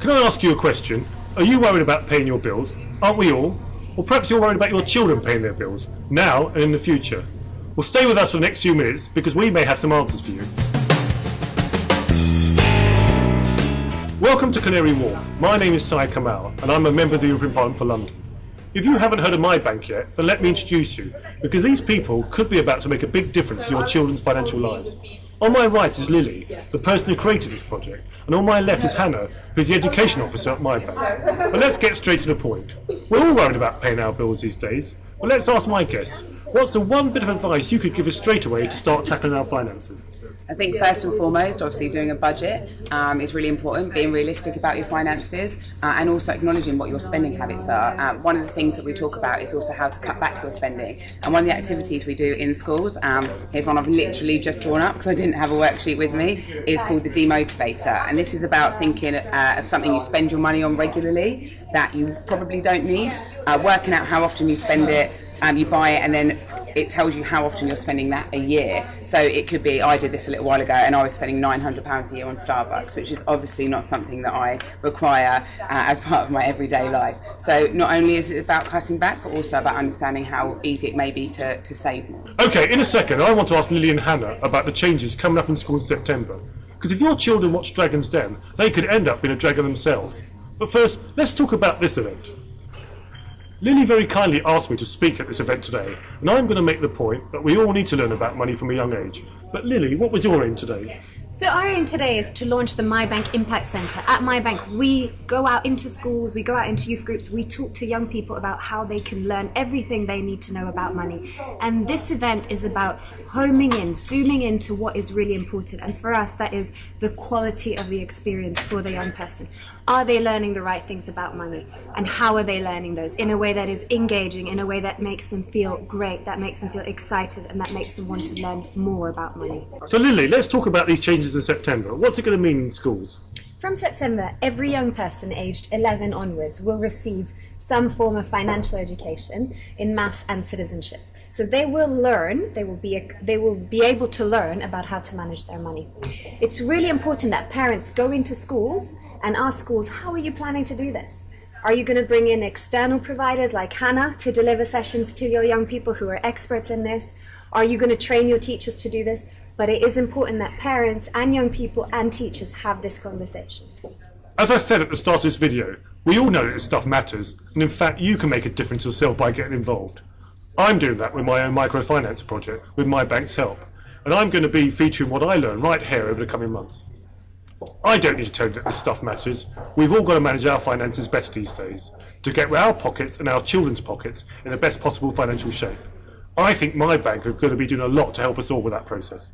Can I ask you a question? Are you worried about paying your bills? Aren't we all? Or perhaps you're worried about your children paying their bills, now and in the future. Well, stay with us for the next few minutes because we may have some answers for you. Welcome to Canary Wharf. My name is Syed Kamall and I'm a member of the European Parliament for London. If you haven't heard of MyBnk yet, then let me introduce you, because these people could be about to make a big difference to your children's financial lives. On my right is Lily, the person who created this project, and on my left is Hannah, who's the education officer at MyBnk. But let's get straight to the point. We're all worried about paying our bills these days. Well, let's ask my guests, what's the one bit of advice you could give us straight away to start tackling our finances? I think first and foremost, obviously doing a budget is really important, being realistic about your finances and also acknowledging what your spending habits are. One of the things that we talk about is also how to cut back your spending. And one of the activities we do in schools, here's one I've literally just drawn up because I didn't have a worksheet with me, is called the demotivator. And this is about thinking of something you spend your money on regularly that you probably don't need, working out how often you spend it. You buy it and then it tells you how often you're spending that a year. So it could be, I did this a little while ago and I was spending £900 a year on Starbucks, which is obviously not something that I require as part of my everyday life. So not only is it about cutting back, but also about understanding how easy it may be to save more. Okay, in a second I want to ask Lily and Hannah about the changes coming up in school in September. Because if your children watch Dragon's Den, they could end up being a dragon themselves. But first, let's talk about this event. Lily very kindly asked me to speak at this event today, and I'm going to make the point that we all need to learn about money from a young age. But Lily, what was your aim today? So our aim today is to launch the MyBnk Impact Centre. At MyBnk, we go out into schools, we go out into youth groups, we talk to young people about how they can learn everything they need to know about money. And this event is about homing in, zooming into what is really important. And for us, that is the quality of the experience for the young person. Are they learning the right things about money? And how are they learning those in a way that is engaging, in a way that makes them feel great, that makes them feel excited, and that makes them want to learn more about money. So Lily, let's talk about these changes in September. What's it going to mean in schools? From September, every young person aged 11 onwards will receive some form of financial education in maths and citizenship. So they will learn, they will be able to learn about how to manage their money. It's really important that parents go into schools and ask schools, how are you planning to do this? Are you going to bring in external providers like Hannah to deliver sessions to your young people who are experts in this? Are you going to train your teachers to do this? But it is important that parents and young people and teachers have this conversation. As I said at the start of this video, we all know that this stuff matters, and in fact you can make a difference yourself by getting involved. I'm doing that with my own microfinance project with MyBank's help, and I'm going to be featuring what I learn right here over the coming months. I don't need to tell you that this stuff matters. We've all got to manage our finances better these days, to get our pockets and our children's pockets in the best possible financial shape. I think MyBnk are going to be doing a lot to help us all with that process.